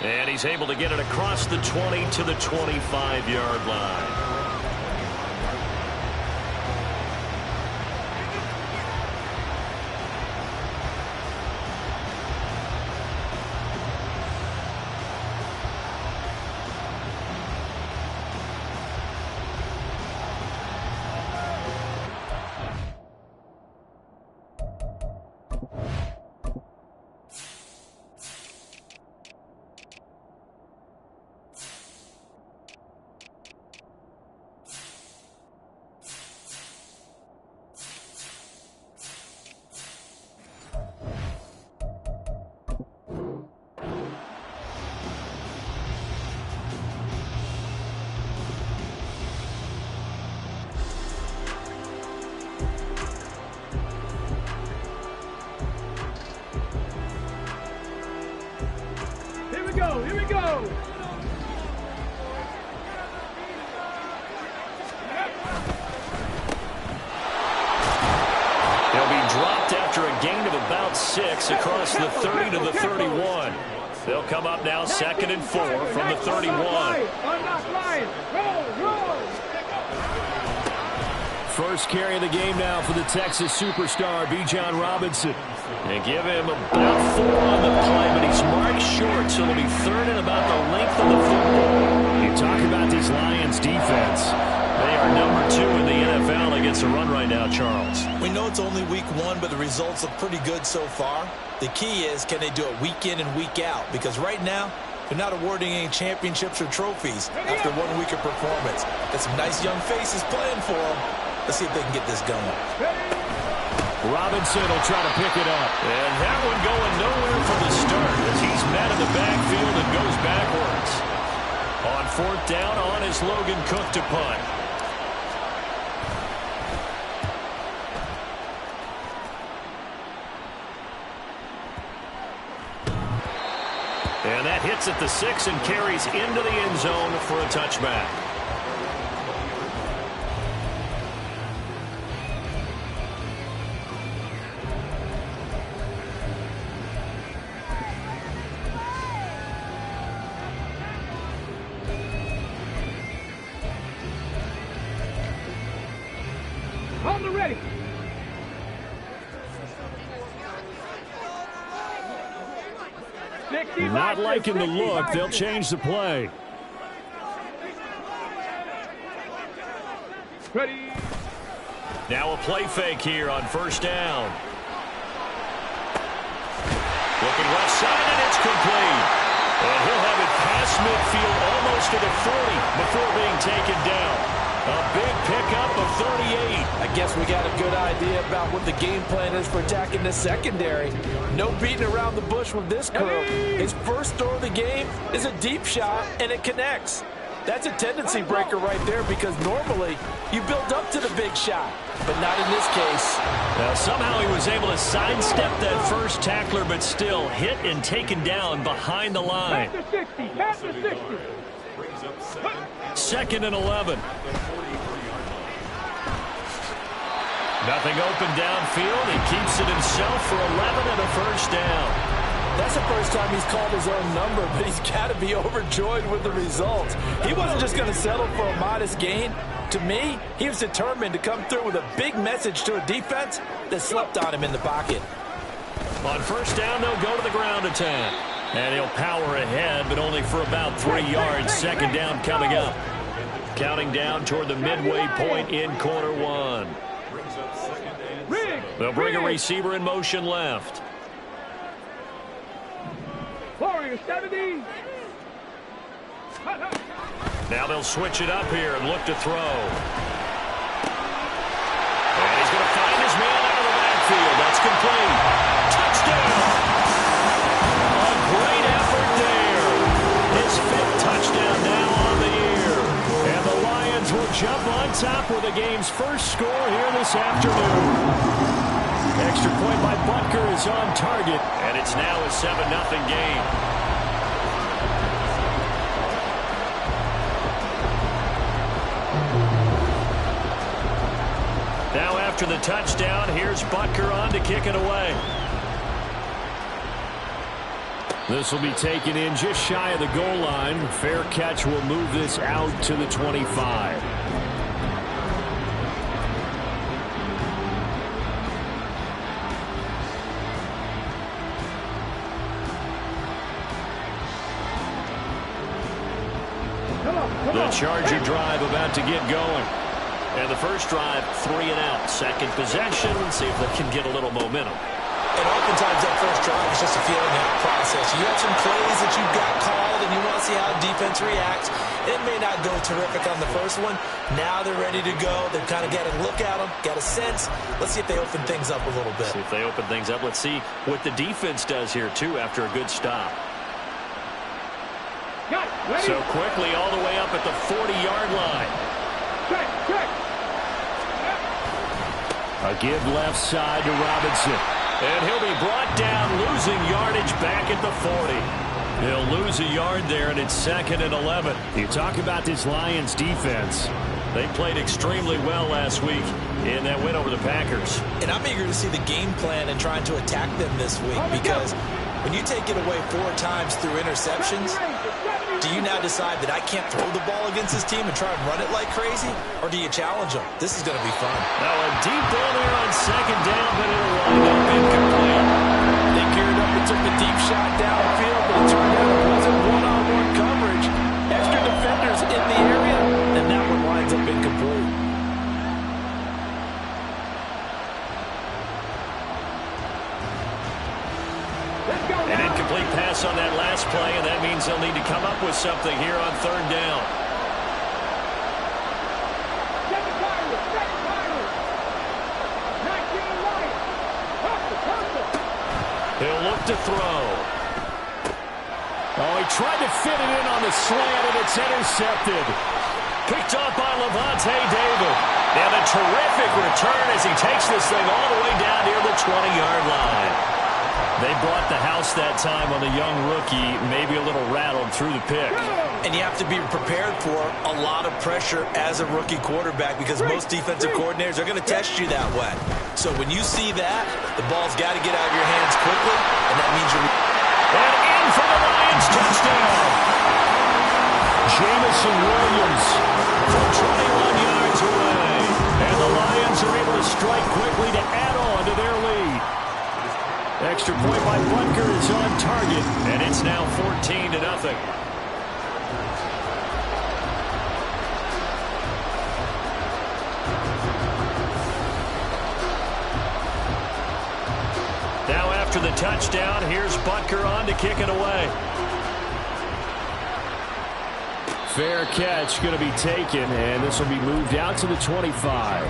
And he's able to get it across the 20 to the 25-yard line. Here we go. He'll be dropped after a gain of about 6 across the 30 to the 31. They'll come up now 2nd and 4 from the 31. First carry of the game now for the Texas superstar, Bijan Robinson. They give him about 4 on the play, but he's marked short, so it'll be 3rd and about the length of the football. You talk about this Lions defense. They are number 2 in the NFL against the run right now, Charles. We know it's only week 1, but the results look pretty good so far. The key is, can they do it week in and week out? Because right now, they're not awarding any championships or trophies after 1 week of performance. Got some nice young faces playing for them. Let's see if they can get this going. Robinson will try to pick it up. And that one going nowhere from the start as he's met in the backfield and goes backwards. On 4th down, on is Logan Cook to punt. And that hits at the 6 and carries into the end zone for a touchback. On the ready. Not liking the look. They'll change the play. Ready. Now a play fake here on 1st down. Looking left side, and it's complete. And he'll have it past midfield almost to the 40 before being taken down. A big pickup of 38. I guess we got a good idea about what the game plan is for attacking the secondary. No beating around the bush with this crew. His first throw of the game is a deep shot, and it connects. That's a tendency breaker right there because normally you build up to the big shot, but not in this case. Now, somehow he was able to sidestep that first tackler, but still hit and taken down behind the line. 2nd and 11. Nothing open downfield. He keeps it himself for 11 and a 1st down. That's the first time he's called his own number, but he's got to be overjoyed with the results. He wasn't just going to settle for a modest gain. To me, he was determined to come through with a big message to a defense that slept on him in the pocket. On 1st down, they'll go to the ground attack. And he'll power ahead, but only for about 3 yards. 2nd down coming up. Counting down toward the midway point in quarter 1. They'll bring a receiver in motion left. Warrior 70. Now they'll switch it up here and look to throw. And he's going to find his man out of the backfield. That's complete. Touchdown! A great effort there. His 5th touchdown now on the year. And the Lions will jump on top with the game's first score here this afternoon. Extra point by Butker is on target, and it's now a 7-0 game. Now after the touchdown, here's Butker on to kick it away. This will be taken in just shy of the goal line. Fair catch will move this out to the 25. The Charger drive about to get going. And the first drive, 3 and out. Second possession, see if they can get a little momentum. And oftentimes that first drive is just a feeling out process. You have some plays that you've got called and you want to see how defense reacts. It may not go terrific on the first one. Now they're ready to go. They've kind of got to look at them, got a sense. Let's see if they open things up a little bit. See if they open things up. Let's see what the defense does here, too, after a good stop. So quickly all the way up at the 40-yard line. A give left side to Robinson. And he'll be brought down, losing yardage back at the 40. He'll lose a yard there, and it's 2nd and 11. You talk about this Lions defense. They played extremely well last week in that win over the Packers. And I'm eager to see the game plan and trying to attack them this week, because when you take it away 4 times through interceptions, do you now decide that I can't throw the ball against this team and try and run it like crazy? Or do you challenge them? This is going to be fun. Now a deep ball there on 2nd down, but it'll wind up incomplete. They geared up and took the deep shot downfield, but it turned out it wasn't one-on-one coverage. Extra defenders in the area, and that one winds up incomplete. An incomplete pass on that last play, and that means they'll need to come up with something here on 3rd down. He'll look to throw. Oh, he tried to fit it in on the slant, and it's intercepted. Picked off by Levante David. And a terrific return as he takes this thing all the way down near the 20-yard line. They brought the house that time on the young rookie, maybe a little rattled through the pick. And you have to be prepared for a lot of pressure as a rookie quarterback, because most defensive coordinators are going to test you that way. So when you see that, the ball's got to get out of your hands quickly, and that means you're... And in for the Lions, touchdown! Jamison Williams from 21 yards away. And the Lions are able to strike quickly to add on to their lead. Extra point by Butker is on target, and it's now 14-0. Now after the touchdown, here's Butker on to kick it away. Fair catch going to be taken, and this will be moved out to the 25.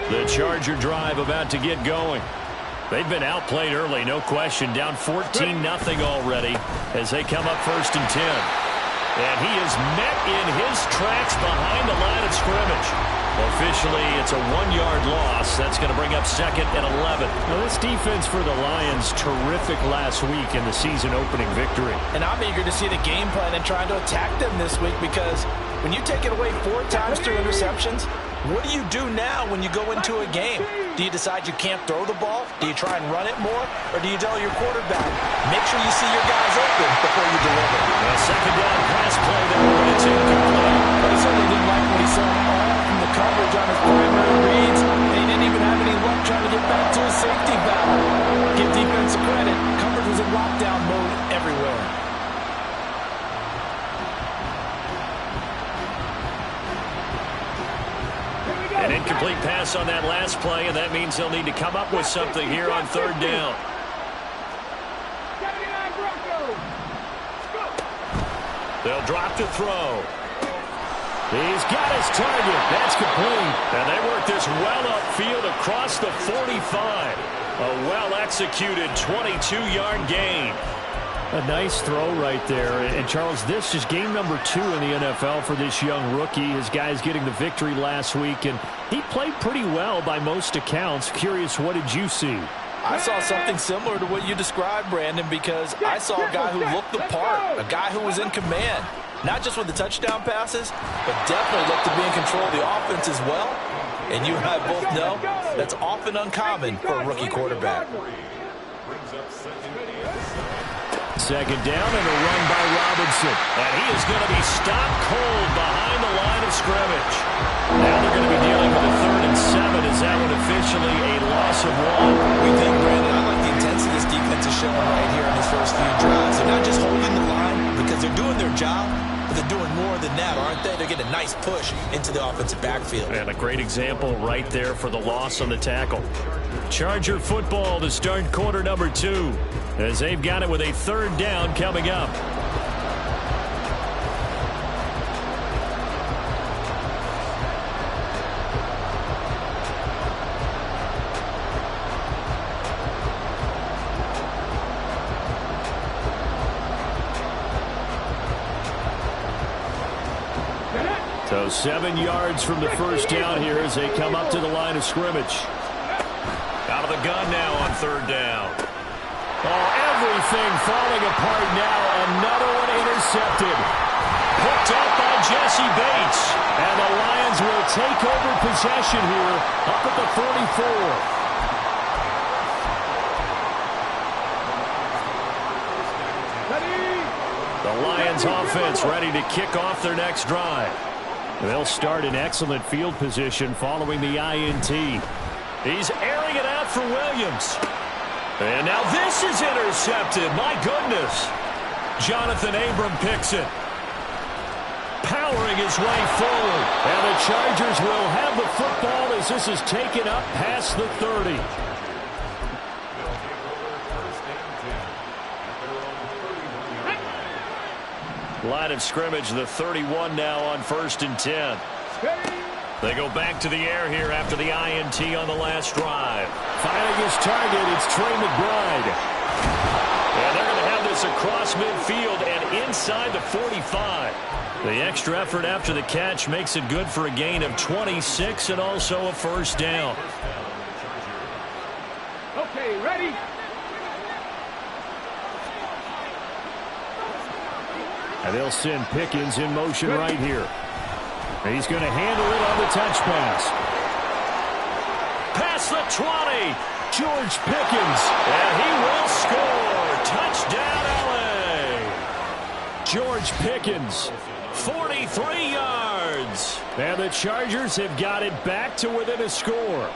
The Charger drive about to get going. They've been outplayed early, no question. Down 14-0 already as they come up 1st and 10. And he is met in his tracks behind the line of scrimmage. Officially, it's a 1-yard loss. That's going to bring up 2nd and 11. Now, this defense for the Lions, terrific last week in the season opening victory. And I'm eager to see the game plan and trying to attack them this week, because when you take it away 4 times through interceptions, what do you do now when you go into a game? Do you decide you can't throw the ball? Do you try and run it more? Or do you tell your quarterback, make sure you see your guys open before you deliver? A 2nd down pass play there, but it's incomplete. But he certainly didn't like what he saw all from the coverage on his primary reads. And he didn't even have any luck trying to get back to his safety valve. Give defense credit. Coverage was in lockdown mode everywhere. An incomplete pass on that last play, and that means they'll need to come up with something here on 3rd down. They'll drop to throw. He's got his target. That's complete. And they work this well upfield across the 45. A well-executed 22-yard gain. A nice throw right there. And, Charles, this is game number 2 in the NFL for this young rookie. His guys getting the victory last week, and he played pretty well by most accounts. Curious, what did you see? I saw something similar to what you described, Brandon, because I saw a guy who looked the part, a guy who was in command, not just with the touchdown passes, but definitely looked to be in control of the offense as well. And you and I both know that's often uncommon for a rookie quarterback. Second down and a run by Robinson. And he is going to be stopped cold behind the line of scrimmage. Now they're going to be dealing with a 3rd and 7. Is that one officially a loss of 1? We think, Brandon, I like the intensity this defense is showing right here in these first few drives. They're not just holding the line because they're doing their job, but they're doing more than that, aren't they? They're getting a nice push into the offensive backfield. And a great example right there for the loss on the tackle. Charger football to start quarter number 2, as they've got it with a 3rd down coming up. So 7 yards from the first down here as they come up to the line of scrimmage. Out of the gun now on 3rd down. Oh, everything falling apart now. Another one intercepted. Picked up by Jesse Bates. And the Lions will take over possession here up at the 44. The Lions offense ready to kick off their next drive. They'll start in excellent field position following the INT. He's airing it out for Williams. And now this is intercepted. My goodness. Jonathan Abram picks it. Powering his way forward. And the Chargers will have the football as this is taken up past the 30. Line of scrimmage, the 31 now on 1st and 10. They go back to the air here after the INT on the last drive. Finding his target, it's Trey McBride. And they're going to have this across midfield and inside the 45. The extra effort after the catch makes it good for a gain of 26 and also a 1st down. Okay, ready? And they'll send Pickens in motion right here. He's going to handle it on the touch pass. Past the 20. George Pickens. And he will score. Touchdown, L.A. George Pickens, 43 yards. And the Chargers have got it back to within a score.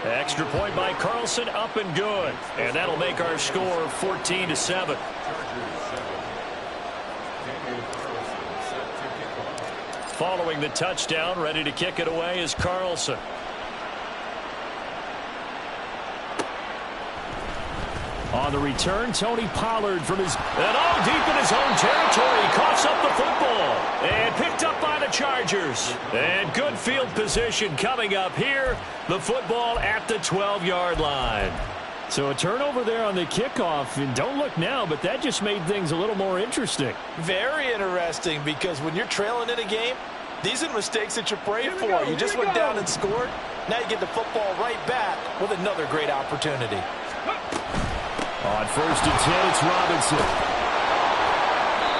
Extra point by Carlson, up and good. And that'll make our score 14-7. Following the touchdown, ready to kick it away is Carlson. On the return, Tony Pollard from his... And all deep in his own territory. Coughs up the football. And picked up by the Chargers. And good field position coming up here. The football at the 12-yard line. So a turnover there on the kickoff. And don't look now, but that just made things a little more interesting. Very interesting, because when you're trailing in a game, these are mistakes that you pray for. You just went down and scored. Now you get the football right back with another great opportunity. On 1st and 10, it's Robinson.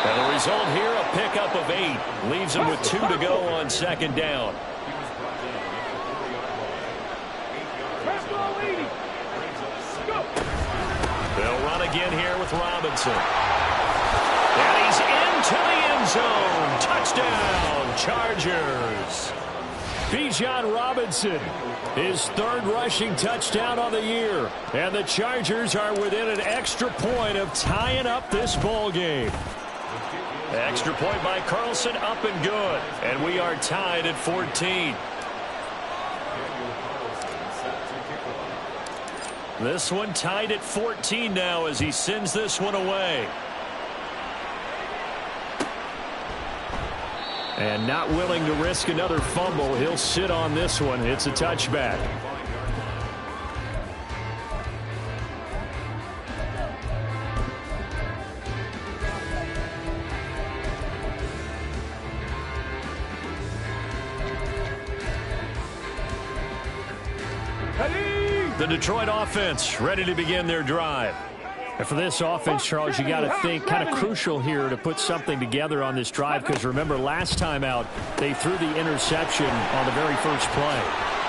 And the result here, a pickup of 8. Leaves him with 2 to go on 2nd down. They'll run again here with Robinson. And he's into the end zone. Touchdown, Chargers. Bijan Robinson, his 3rd rushing touchdown on the year. And the Chargers are within an extra point of tying up this ball game. Extra point by Carlson, up and good. And we are tied at 14. This one tied at 14 now as he sends this one away. And not willing to risk another fumble, he'll sit on this one. It's a touchback. The Detroit offense ready to begin their drive. And for this offense, Charles, you got to think kind of crucial here to put something together on this drive, because remember last time out they threw the interception on the very first play.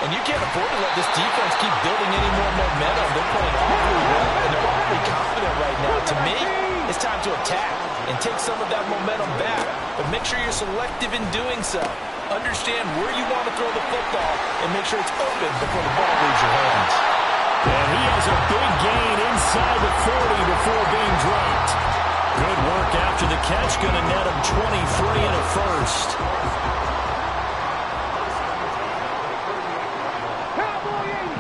And you can't afford to let this defense keep building any more momentum. They're playing awfully well, and they're awfully confident right now. To me, it's time to attack and take some of that momentum back, but make sure you're selective in doing so. Understand where you want to throw the football and make sure it's open before the ball leaves your hands. And he has a big gain inside the 40 before being dropped. Good work after the catch. Going to net him 23 and a first.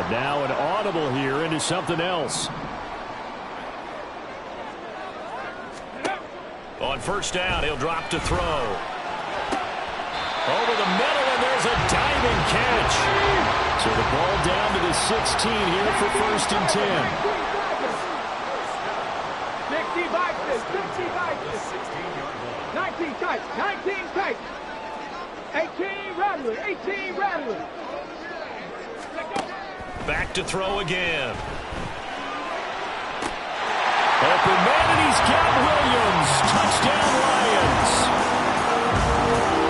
And now an audible here into something else. On first down, he'll drop to throw. Over the middle, and there's a diving catch. So the ball down to the 16 here for first and 10. 60 Vikings, 60 Vikings. 19 tight, 19 tight. 18 Rattler, 18 Rattler. Back to throw again. Open man, and he's got Williams. Touchdown, Lions.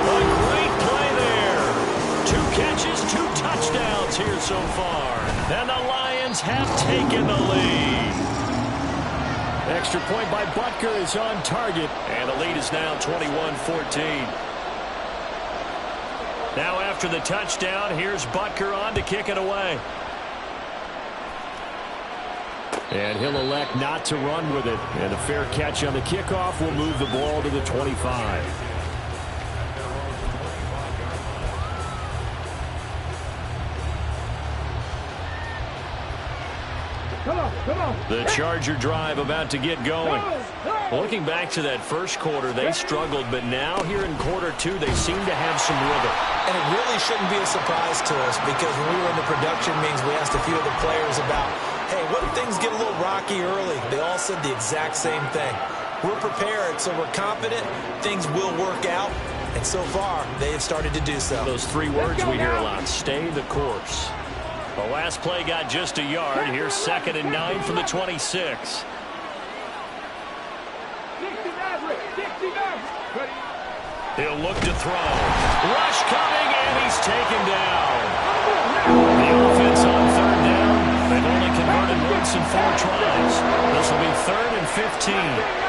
A great play there. 2 catches, 2 touchdowns here so far. And the Lions have taken the lead. Extra point by Butker is on target. And the lead is now 21-14. Now after the touchdown, here's Butker on to kick it away. And he'll elect not to run with it. And a fair catch on the kickoff will move the ball to the 25. Come on. The Charger drive about to get going. Looking back to that first quarter, they struggled, but now here in quarter 2, they seem to have some rhythm. And it really shouldn't be a surprise to us, because when we were in the production meetings, we asked a few of the players about, hey, what if things get a little rocky early? They all said the exact same thing. We're prepared, so we're confident things will work out. And so far, they have started to do so. Those 3 words we hear a lot: stay the course. The last play got just a yard. Here's 2nd and 9 from the 26. 60 Maverick, 60 Maverick. He'll look to throw. Rush coming, and he's taken down. The offense on 3rd down. They've only converted once in 4 tries. This will be 3rd and 15.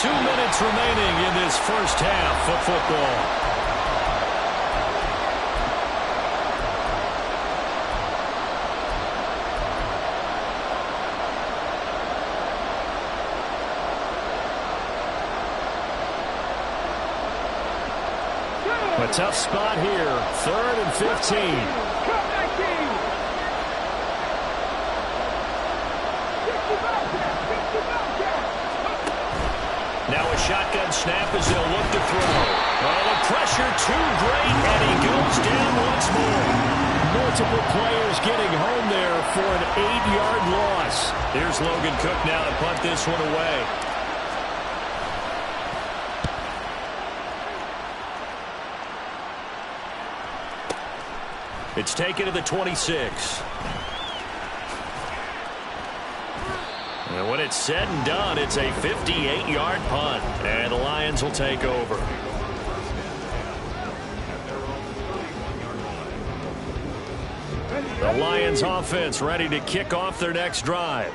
2 minutes remaining in this first half of football. A tough spot here. 3rd and 15. Now a shotgun snap as they'll look to throw. Oh, the pressure too great, and he goes down once more. Multiple players getting home there for an 8-yard loss. Here's Logan Cook now to punt this one away. It's taken to the 26. And when it's said and done, it's a 58-yard punt. And the Lions will take over. The Lions offense ready to kick off their next drive.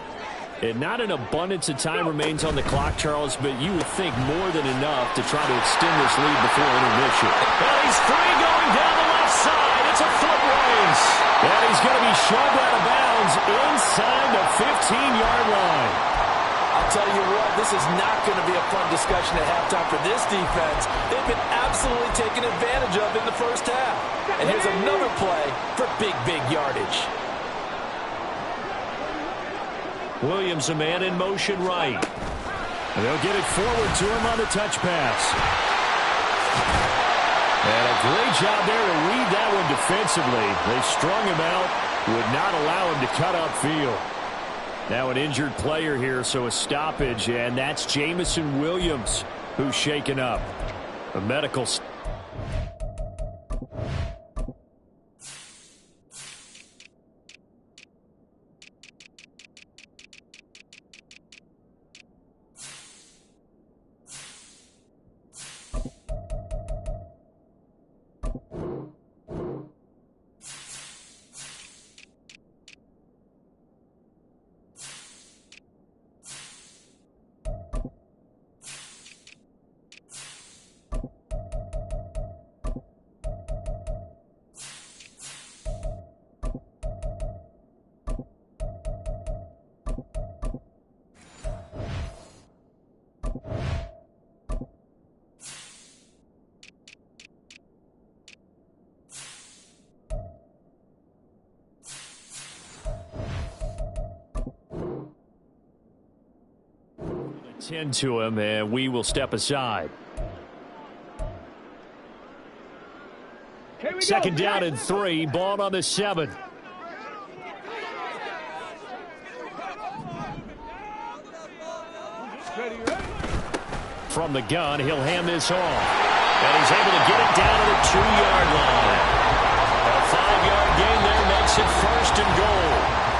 And not an abundance of time remains on the clock, Charles, but you would think more than enough to try to extend this lead before intermission. Well, he's free going down the left side. It's a foot race. And he's going to be shoved out of bounds inside the 15-yard line. I'll tell you what, this is not going to be a fun discussion at halftime for this defense. They've been absolutely taken advantage of in the first half. And here's another play for big yardage. Williams, a man in motion right. And they'll get it forward to him on the touch pass. And a great job there to read that one defensively. They strung him out, would not allow him to cut upfield. Now an injured player here, so a stoppage, and that's Jamison Williams, who's shaken up. A medical Tend to him, and we will step aside. Second down and 3, ball on the 7. From the gun, he'll hand this off. And he's able to get it down to the 2-yard line. A 5-yard gain there makes it 1st and goal.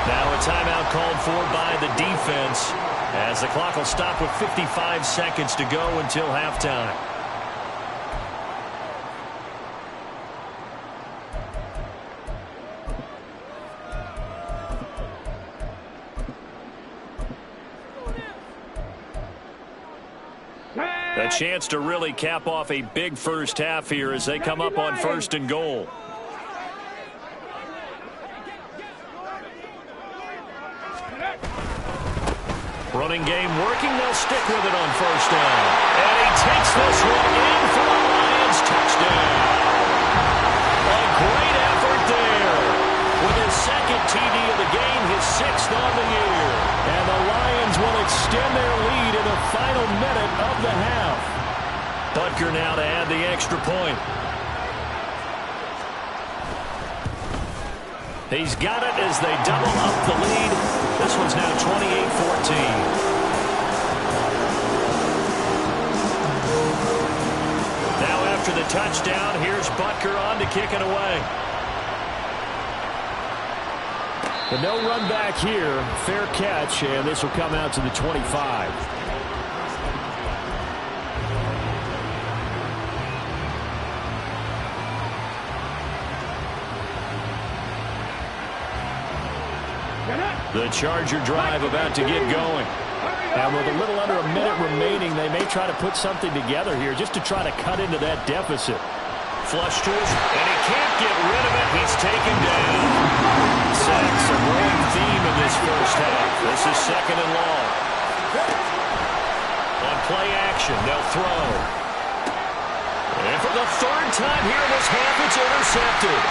Now a timeout called for by the defense, as the clock will stop with 55 seconds to go until halftime. A chance to really cap off a big first half here as they come up on 1st and goal. Running game working. They'll stick with it on 1st down. And he takes this one in for the Lions touchdown. A great effort there. With his 2nd TD of the game, his 6th on the year. And the Lions will extend their lead in the final minute of the half. Butker now to add the extra point. He's got it as they double up the lead. This one's now 28-14. Now after the touchdown, here's Butker on to kick it away. The no run back here, fair catch, and this will come out to the 25. The Charger drive about to get going. And with a little under a minute remaining, they may try to put something together here just to try to cut into that deficit. Flush to us, and he can't get rid of it. He's taken down. Sacks, a growing theme in this first half. This is 2nd and long. On play action, they'll throw. And for the 3rd time here in this half, it's intercepted.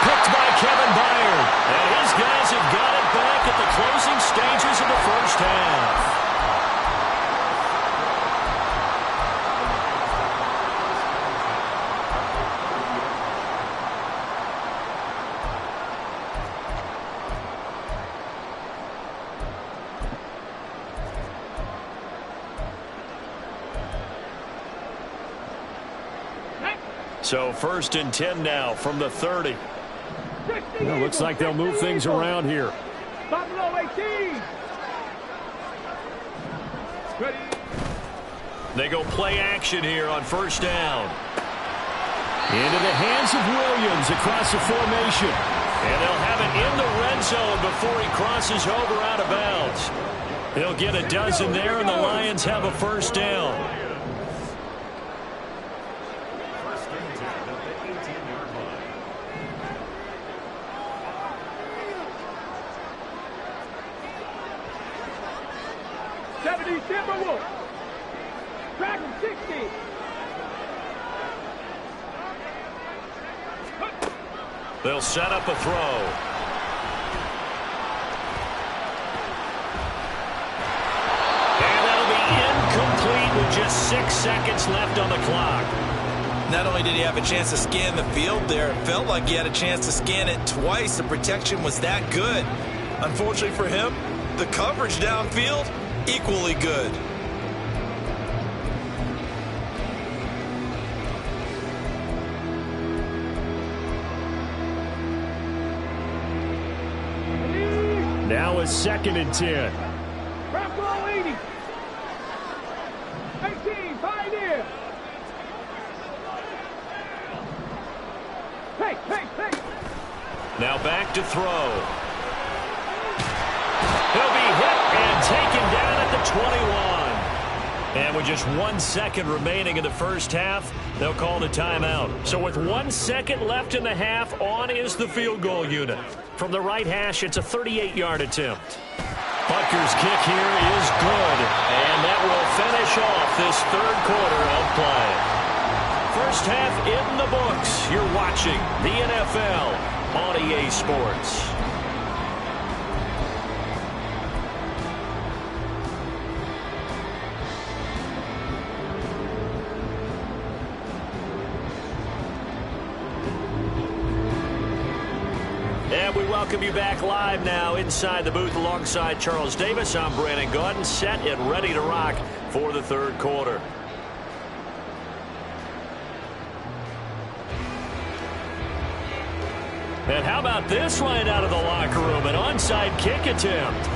Picked by Kevin Byard. And his guys have got it back at the closing stages of the first half. So 1st and 10 now from the 30. Well, looks like they'll move things around here. Buffalo 18. They go play action here on 1st down. Into the hands of Williams across the formation. And they'll have it in the red zone before he crosses over out of bounds. They'll get a dozen there, and the Lions have a 1st down. Timberwolves. Track 60. They'll set up a throw. And that'll be incomplete with just 6 seconds left on the clock. Not only did he have a chance to scan the field there, it felt like he had a chance to scan it twice. The protection was that good. Unfortunately for him, the coverage downfield, equally good. Now a 2nd and 10. Buffalo 80. 18, Pioneer. Hey. Now back to throw. He'll be hit and taken down at the 21. And with just 1 second remaining in the first half, they'll call the timeout. So with 1 second left in the half, on is the field goal unit. From the right hash, it's a 38-yard attempt. Butker's kick here is good, and that will finish off this 3rd quarter of play. First half in the books. You're watching the NFL on EA Sports. And we welcome you back live now inside the booth alongside Charles Davis. I'm Brandon Gaudin, set and ready to rock for the third quarter. And how about this line out of the locker room? An onside kick attempt.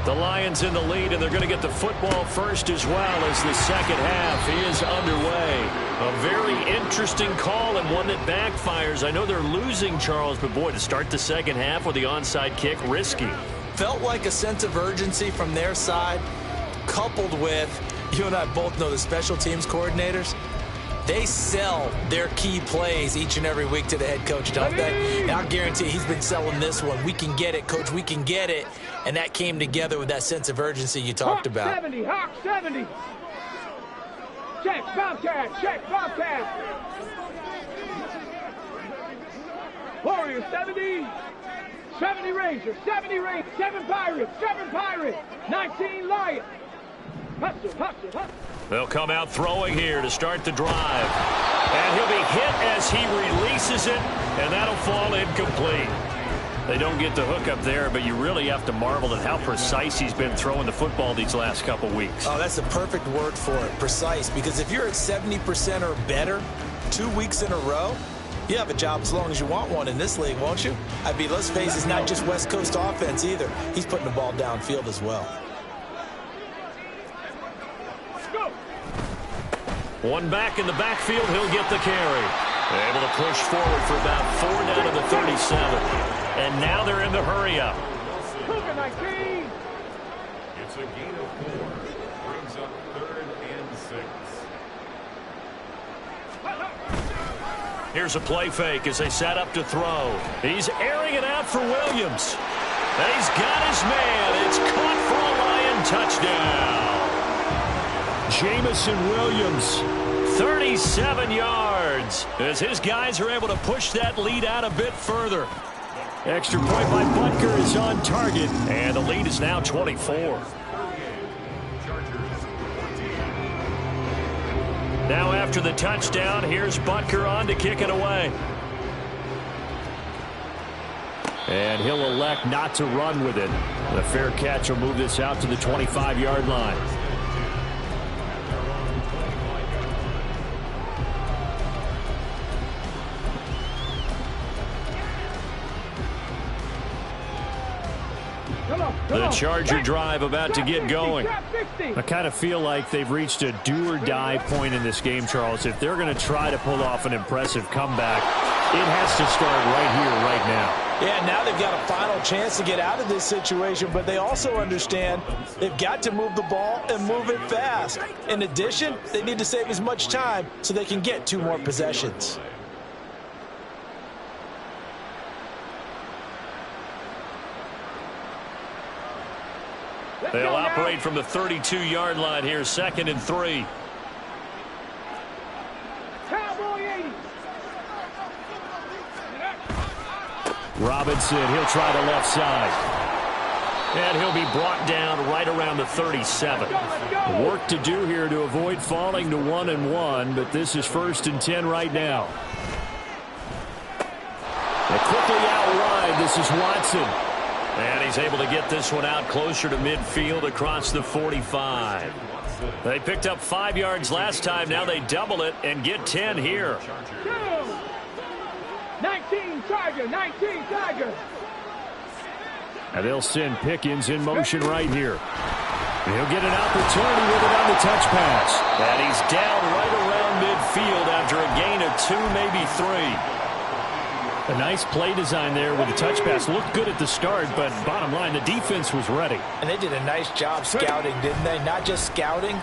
The Lions in the lead, and they're going to get the football first as well as the second half is underway. A very interesting call and one that backfires. I know they're losing, Charles, but boy, to start the second half with the onside kick, risky. Felt like a sense of urgency from their side, coupled with, you and I both know the special teams coordinators, they sell their key plays each and every week to the head coach, don't they? And I'll guarantee he's been selling this one. We can get it, coach, we can get it. And that came together with that sense of urgency you talked about. 70, Hawk 70. Check, Bobcat, check, Bobcat. Warrior 70. 70 Ranger, 70 Ranger, 7 Pirates, 19 Lions. Hustle, hustle, hustle. They'll come out throwing here to start the drive. And he'll be hit as he releases it, and that'll fall incomplete. They don't get the hook up there, but you really have to marvel at how precise he's been throwing the football these last couple weeks. Oh, that's the perfect word for it, precise, because if you're at 70% or better 2 weeks in a row, you have a job as long as you want one in this league, won't you? I mean, let's face it, it's not just West Coast offense either. He's putting the ball downfield as well. One back in the backfield, he'll get the carry. Able to push forward for about 4 down to the 37. And now they're in the hurry-up. It's a gain of 4. Brings up 3rd and 6. Here's a play fake as they set up to throw. He's airing it out for Williams. And he's got his man. It's caught for a Lion touchdown. Jamison Williams. 37 yards as his guys are able to push that lead out a bit further. Extra point by Butker is on target. And the lead is now 24. Now after the touchdown, here's Butker on to kick it away. And he'll elect not to run with it. The fair catch will move this out to the 25-yard line. The Charger drive about to get going. I kind of feel like they've reached a do-or-die point in this game, Charles. If they're going to try to pull off an impressive comeback, it has to start right here, right now. Yeah, now they've got a final chance to get out of this situation, but they also understand they've got to move the ball and move it fast. In addition, they need to save as much time so they can get 2 more possessions. They'll operate from the 32-yard line here, 2nd and 3. Robinson, he'll try the left side. And he'll be brought down right around the 37. Work to do here to avoid falling to 1-1, but this is 1st and 10 right now. They quickly out wide. This is Watson. And he's able to get this one out closer to midfield across the 45. They picked up 5 yards last time. Now they double it and get 10 here. 19 Tiger. And they'll send Pickens in motion right here. He'll get an opportunity with it on the touch pass. And he's down right around midfield after a gain of 2, maybe 3. A nice play design there with the touch pass. Looked good at the start, but bottom line, the defense was ready. And they did a nice job scouting, didn't they? Not just scouting,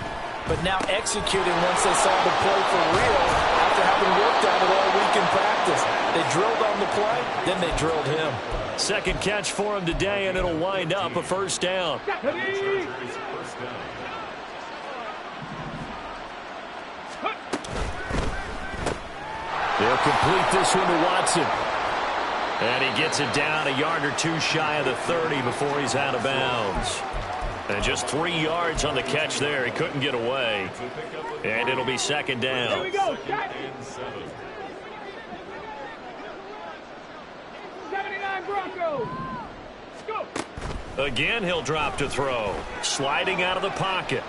but now executing once they saw the play for real after having worked on it all week in practice. They drilled on the play, then they drilled him. Second catch for him today, and it'll wind up a 1st down. They'll complete this one to Watson. And he gets it down a yard or two shy of the 30 before he's out of bounds. And just 3 yards on the catch there. He couldn't get away. And it'll be second down. Here we go. 79 Broncos. Go. Again, he'll drop to throw. Sliding out of the pocket.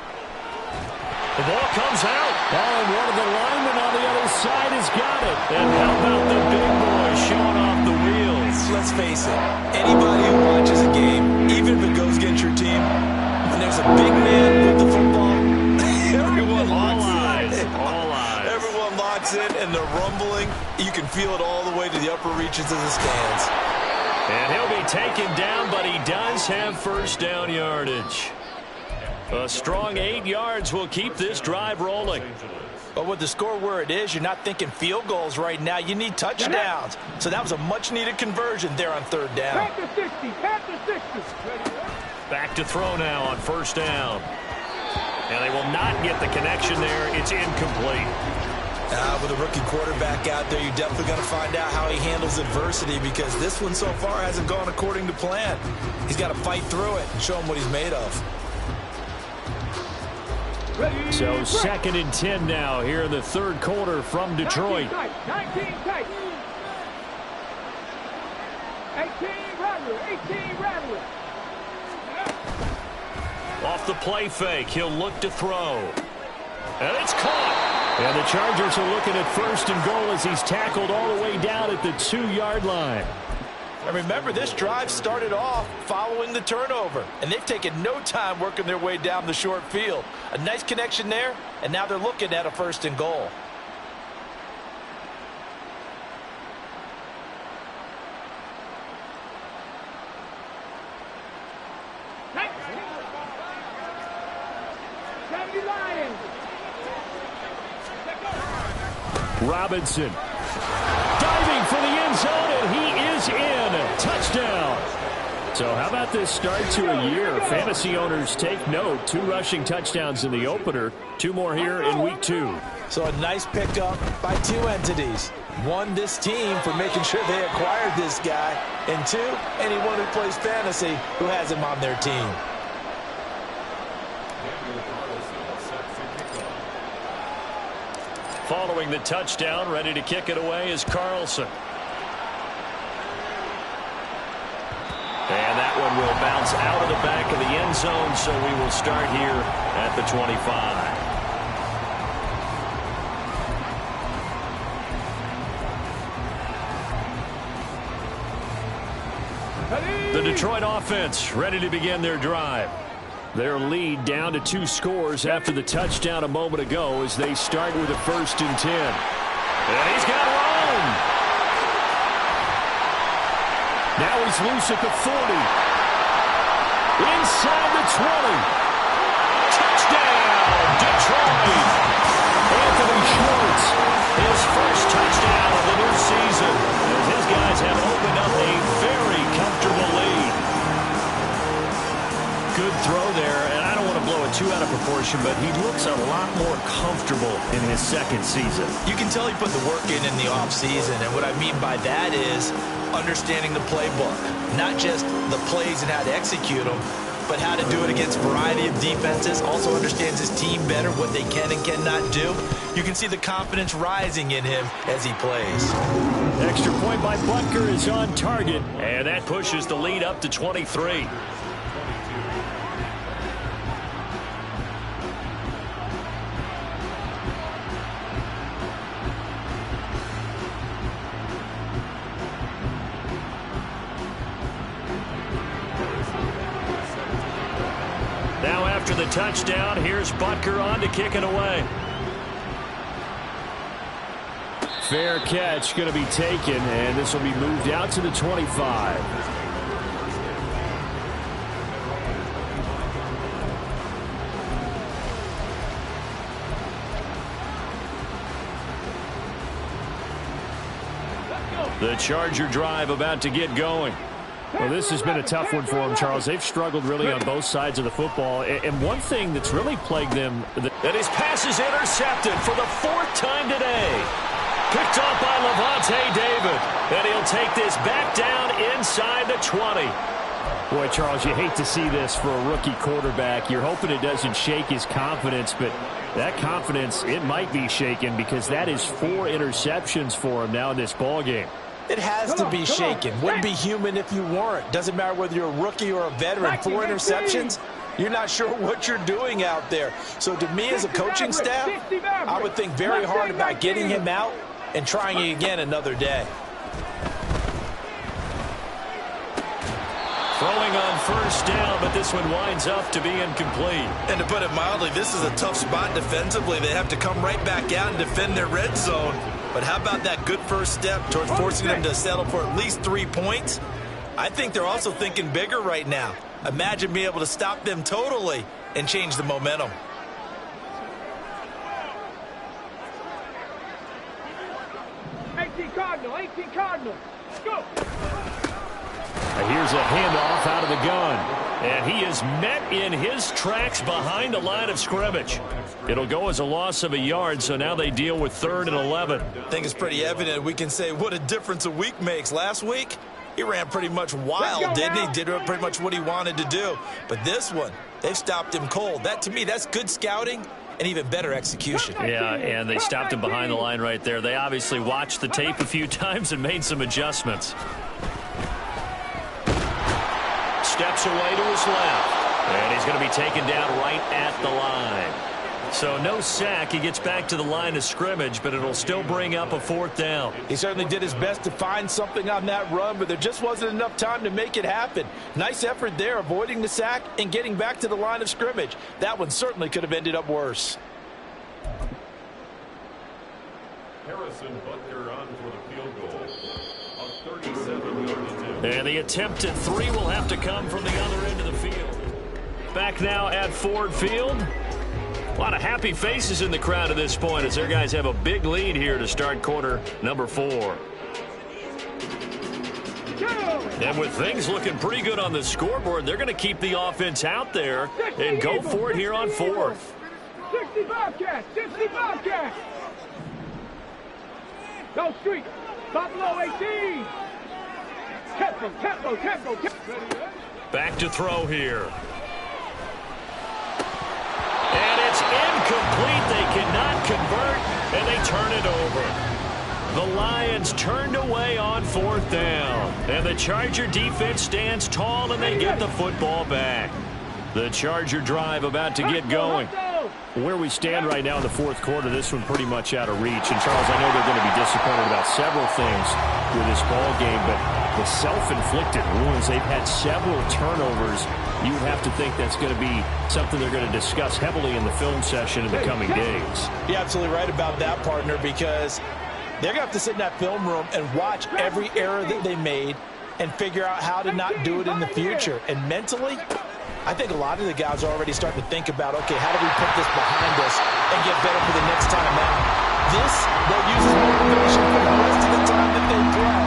The ball comes out. Oh, and one of the linemen on the other side has got it. And how about the big boy showing off the wheels? Let's face it, anybody who watches a game, even if it goes against your team, when there's a big man with the football, everyone locks in. All eyes. Everyone locks in, and the rumbling, you can feel it all the way to the upper reaches of the stands. And he'll be taken down, but he does have first down yardage. A strong 8 yards will keep this drive rolling. But with the score where it is, you're not thinking field goals right now. You need touchdowns. So that was a much-needed conversion there on third down. Panther 60. Panther 60. Back to throw now on first down. And they will not get the connection there. It's incomplete. With a rookie quarterback out there, you're definitely going to find out how he handles adversity, because this one so far hasn't gone according to plan. He's got to fight through it and show him what he's made of. So 2nd and 10 now here in the third quarter from Detroit. 19 tight. 18 Rattler. 18 Rattler. Off the play fake, he'll look to throw. And it's caught. And the Chargers are looking at first and goal as he's tackled all the way down at the 2-yard line. And remember, this drive started off following the turnover, and they've taken no time working their way down the short field. A nice connection there, and now they're looking at a first and goal. Robinson diving for the end zone, and he is in. Touchdown. So how about this start to a year? Fantasy owners take note. 2 rushing touchdowns in the opener. 2 more here in week 2. So a nice pickup by 2 entities. 1, this team for making sure they acquired this guy. And 2, anyone who plays fantasy who has him on their team. Following the touchdown, ready to kick it away is Carlson. And that one will bounce out of the back of the end zone, so we will start here at the 25. The Detroit offense ready to begin their drive. Their lead down to 2 scores after the touchdown a moment ago as they start with a 1st and 10. And he's got room. Now he's loose at the 40. Inside the 20. Touchdown, Detroit. Anthony Schwartz, his first touchdown of the new season, as his guys have opened up a very comfortable lead. Good throw there, and I don't want to blow it too out of proportion, but he looks a lot more comfortable in his 2nd season. You can tell he put the work in the offseason, and what I mean by that is understanding the playbook. Not just the plays and how to execute them, but how to do it against a variety of defenses. Also understands his team better, what they can and cannot do. You can see the confidence rising in him as he plays. Extra point by Butker is on target, and that pushes the lead up to 23. Now after the touchdown, here's Butker on to kick it away. Fair catch going to be taken, and this will be moved out to the 25. The Charger drive about to get going. Well, this has been a tough one for them, Charles. They've struggled really on both sides of the football. And one thing that's really plagued them... And his pass is intercepted for the 4th time today. Picked off by Levante David. And he'll take this back down inside the 20. Boy, Charles, you hate to see this for a rookie quarterback. You're hoping it doesn't shake his confidence, but that confidence, it might be shaken because that is 4 interceptions for him now in this ballgame. It has to be shaken. Wouldn't be human if you weren't. Doesn't matter whether you're a rookie or a veteran. 4 interceptions, you're not sure what you're doing out there. So to me as a coaching staff, I would think very hard about getting him out and trying it again another day. Throwing on first down, but this one winds up to be incomplete. And to put it mildly, this is a tough spot defensively. They have to come right back out and defend their red zone. But how about that good first step towards forcing them to settle for at least 3 points? I think they're also thinking bigger right now. Imagine being able to stop them totally and change the momentum. 18 Cardinal, 18 Cardinal. Go. Here's a handoff out of the gun. And he is met in his tracks behind the line of scrimmage. It'll go as a loss of a yard, so now they deal with 3rd and 11. I think it's pretty evident. We can say what a difference a week makes. Last week, he ran pretty much wild, didn't he? Did pretty much what he wanted to do. But this one, they've stopped him cold. That, to me, that's good scouting and even better execution. Yeah, and they stopped him behind the line right there. They obviously watched the tape a few times and made some adjustments. Steps away to his left. And he's going to be taken down right at the line. So no sack. He gets back to the line of scrimmage, but it'll still bring up a 4th down. He certainly did his best to find something on that run, but there just wasn't enough time to make it happen. Nice effort there, avoiding the sack and getting back to the line of scrimmage. That one certainly could have ended up worse. Harrison Butker on for the field goal. A 37-yard. And the attempt at 3 will have to come from the other end of the field. Back now at Ford Field. A lot of happy faces in the crowd at this point as their guys have a big lead here to start quarter number 4. And with things looking pretty good on the scoreboard, they're going to keep the offense out there and go for it here on 4th. 60 Bobcats, 60 Bobcats. Go street, Buffalo 18. Tempo. Back to throw here. And it's incomplete. They cannot convert, and they turn it over. The Lions turned away on 4th down. And the Charger defense stands tall, and they get the football back. The Charger drive about to get going. Where we stand right now in the 4th quarter, this one pretty much out of reach. And, Charles, I know they're going to be disappointed about several things with this ball game, but the self-inflicted wounds, they've had several turnovers. You would have to think that's going to be something they're going to discuss heavily in the film session in the coming days. You're absolutely right about that, partner, because they're going to have to sit in that film room and watch every error that they made and figure out how to not do it in the future. And mentally, I think a lot of the guys are already starting to think about, okay, how do we put this behind us and get better for the next time out? This, they'll use as motivation for the rest of the time that they play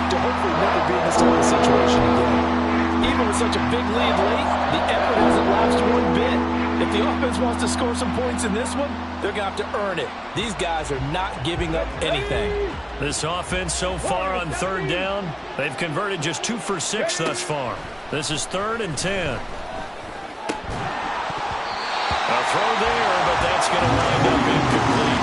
to hopefully never be in this type of situation again. Even with such a big lead late, the effort hasn't lapsed one bit. If the offense wants to score some points in this one, they're going to have to earn it. These guys are not giving up anything. This offense so far on 3rd down, they've converted just 2 for 6 thus far. This is 3rd and 10. A throw there, but that's going to wind up incomplete.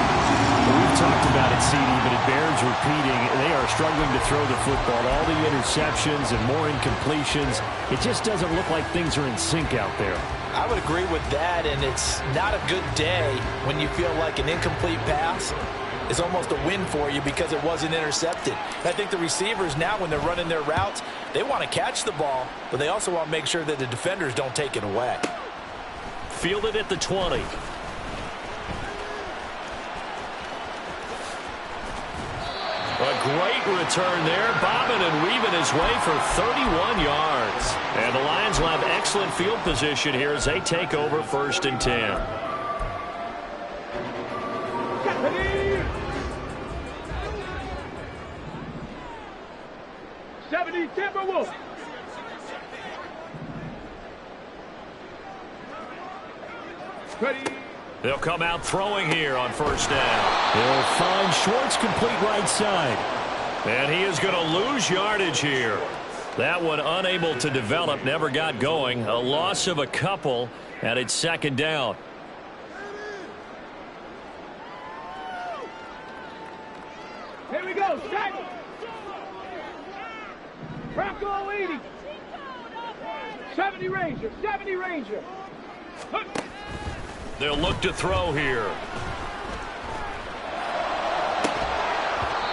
We've talked about it, CD, but it bears repeating. They are struggling to throw the football. All the interceptions and more incompletions. It just doesn't look like things are in sync out there. I would agree with that, and it's not a good day when you feel like an incomplete pass is almost a win for you because it wasn't intercepted. And I think the receivers now, when they're running their routes, they want to catch the ball, but they also want to make sure that the defenders don't take it away. Fielded at the 20. A great return there, bobbing and weaving his way for 31 yards. And the Lions will have excellent field position here as they take over 1st and 10. 70 Timberwolves. Ready, They'll come out throwing here on first down. They'll find Schwartz complete right side. And he is going to lose yardage here. That one unable to develop, never got going. A loss of a couple, and it's second down. Here we go, set. Bronco 80. 70 Ranger, 70 Ranger. They'll look to throw here.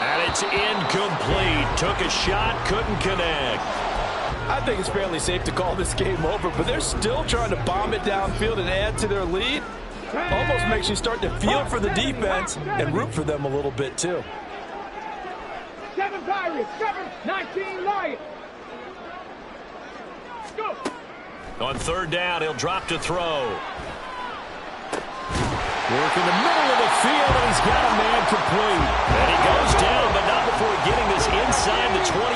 And it's incomplete. Took a shot, couldn't connect. I think it's fairly safe to call this game over, but they're still trying to bomb it downfield and add to their lead. Almost makes you start to feel for the defense and root for them a little bit, too. 7 Pirates, 19 Lions. Go. On third down, he'll drop to throw. Work in the middle of the field, and he's got a man complete. And he goes down, but not before getting this inside the 25.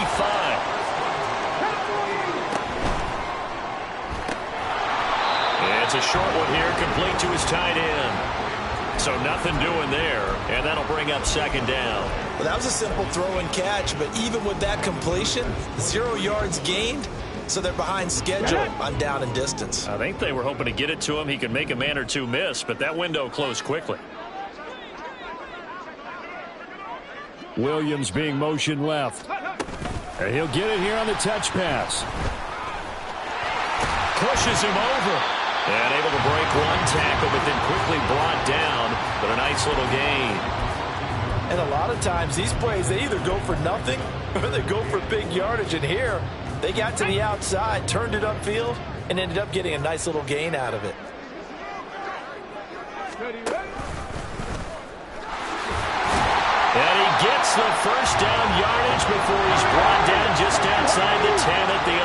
And it's a short one here, complete to his tight end. So nothing doing there, and that'll bring up second down. Well, that was a simple throw and catch, but even with that completion, 0 yards gained, so they're behind schedule on down and distance. I think they were hoping to get it to him. He could make a man or two miss, but that window closed quickly. Williams being motion left. And he'll get it here on the touch pass. Pushes him over. And able to break one tackle, but then quickly brought down. But a nice little gain. And a lot of times these plays, they either go for nothing or they go for big yardage. And here, they got to the outside, turned it upfield, and ended up getting a nice little gain out of it. And he gets the first down yardage before he's brought down just outside the 10 at the 11.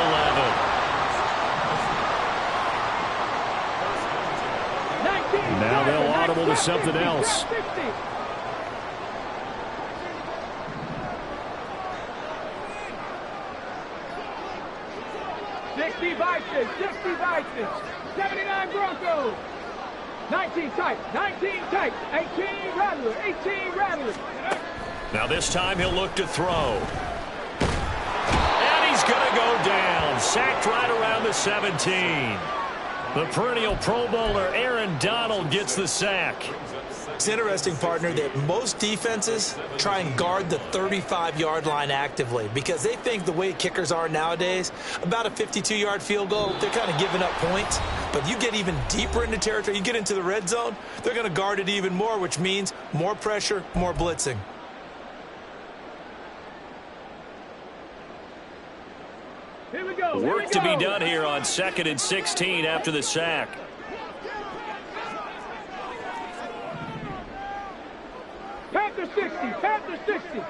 Now they'll audible to something else. Vikings, 79 Broncos, 19 tight, 18 Rattlers. Now this time he'll look to throw. And he's going to go down, sacked right around the 17. The perennial Pro Bowler Aaron Donald gets the sack. It's interesting, partner, that most defenses try and guard the 35-yard line actively because they think the way kickers are nowadays, about a 52-yard field goal, they're kind of giving up points. But you get even deeper into territory, you get into the red zone, they're going to guard it even more, which means more pressure, more blitzing. Here we go. Work to be done here on 2nd and 16 after the sack. Panther 60.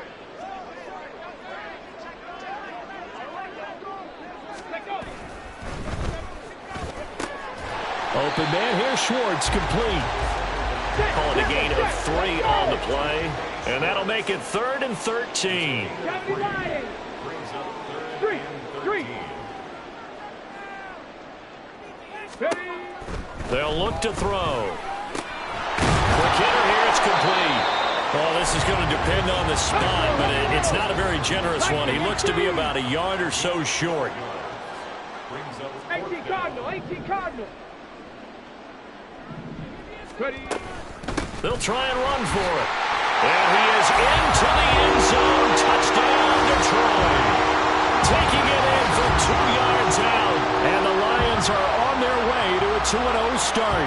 Open man here, Schwartz, complete. Calling a gain of 3 on the play. And that'll make it 3rd and 13. 3. They'll look to throw. Quick hitter here, it's complete. Oh, this is going to depend on the spot, but it's not a very generous one. He looks to be about a yard or so short. 18 Cardinal. They'll try and run for it. And he is into the end zone. Touchdown, Detroit. Taking it in from 2 yards out. And the Lions are on their way to a 2-0 start.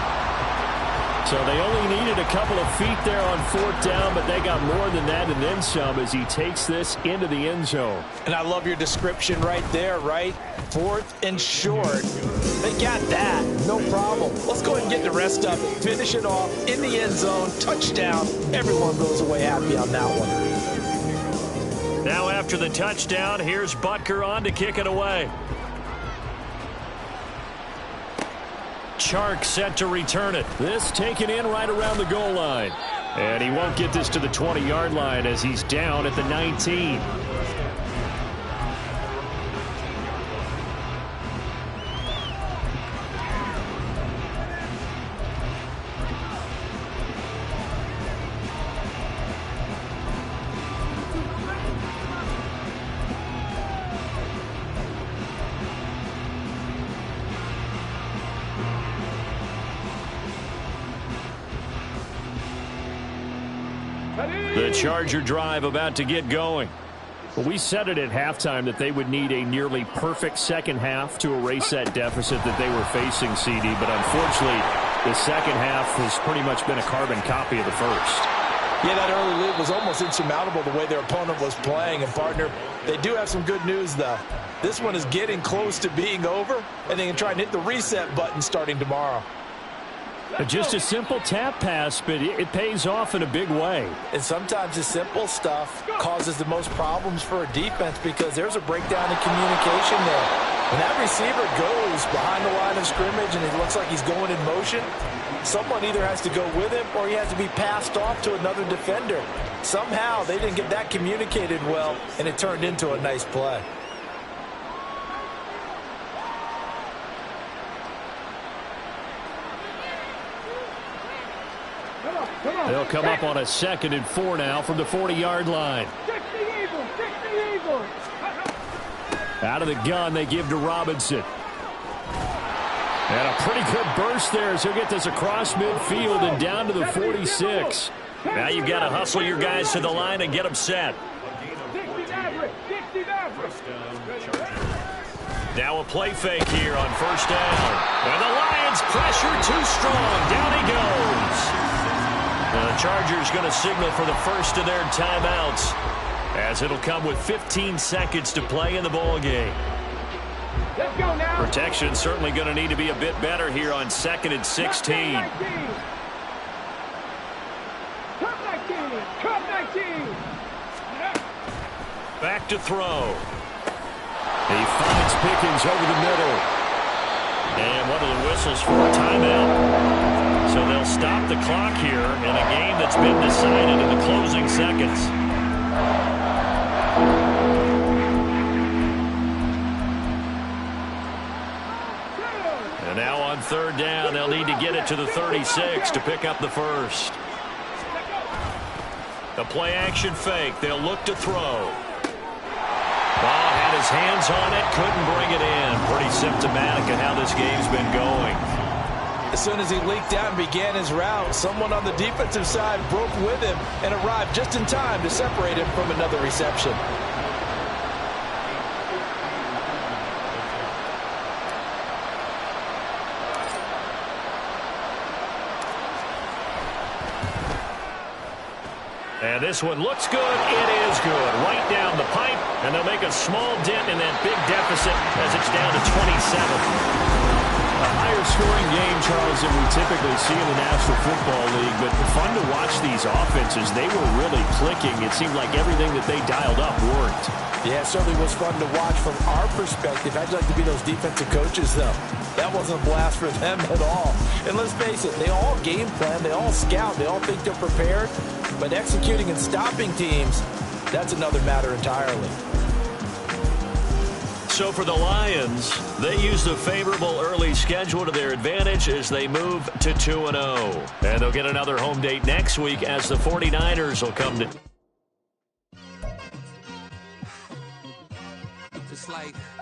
So they only needed a couple of feet there on 4th down, but they got more than that and then some as he takes this into the end zone. And I love your description right there, right? 4th and short. They got that. No problem. Let's go ahead and get the rest of it. Finish it off in the end zone. Touchdown. Everyone goes away happy on that one. Now after the touchdown, here's Butker on to kick it away. Chark set to return it. This taken in right around the goal line. And he won't get this to the 20-yard line as he's down at the 19. The Charger drive about to get going. Well, we said it at halftime that they would need a nearly perfect second half to erase that deficit that they were facing, CD. But unfortunately, the second half has pretty much been a carbon copy of the first. Yeah, that early lead was almost insurmountable the way their opponent was playing. And, partner, they do have some good news, though. This one is getting close to being over, and they can try and hit the reset button starting tomorrow. Just a simple tap pass, but it pays off in a big way. And sometimes the simple stuff causes the most problems for a defense because there's a breakdown in communication there. When that receiver goes behind the line of scrimmage and it looks like he's going in motion, someone either has to go with him or he has to be passed off to another defender. Somehow they didn't get that communicated well, and it turned into a nice play. They'll come up on a 2nd and 4 now from the 40-yard line. Out of the gun, they give to Robinson. And a pretty good burst there as he'll get this across midfield and down to the 46. Now you've got to hustle your guys to the line and get them set. Now a play fake here on first down. And the Lions pressure too strong. Down he goes. And the Chargers going to signal for the first of their timeouts, as it'll come with 15 seconds to play in the ball game. Let's go now. Protection certainly going to need to be a bit better here on 2nd and 16. Back to throw. He finds Pickens over the middle. And one of the whistles for a timeout. So they'll stop the clock here in a game that's been decided in the closing seconds. And now on 3rd down, they'll need to get it to the 36 to pick up the first. The play action fake. They'll look to throw. Ball had his hands on it, couldn't bring it in. Pretty symptomatic of how this game's been going. As soon as he leaked out and began his route, someone on the defensive side broke with him and arrived just in time to separate him from another reception. And this one looks good. It is good. Right down the pipe, and they'll make a small dent in that big deficit as it's down to 27. A higher scoring game, Charles, than we typically see in the National Football League, but fun to watch these offenses. They were really clicking. It seemed like everything that they dialed up worked. Yeah, it certainly was fun to watch from our perspective. How'd you like to be those defensive coaches, though? That wasn't a blast for them at all. And let's face it, they all game plan, they all scout, they all think they're prepared, but executing and stopping teams, that's another matter entirely. So for the Lions, they used a favorable early schedule to their advantage as they move to 2-0. And they'll get another home date next week as the 49ers will come to... Just like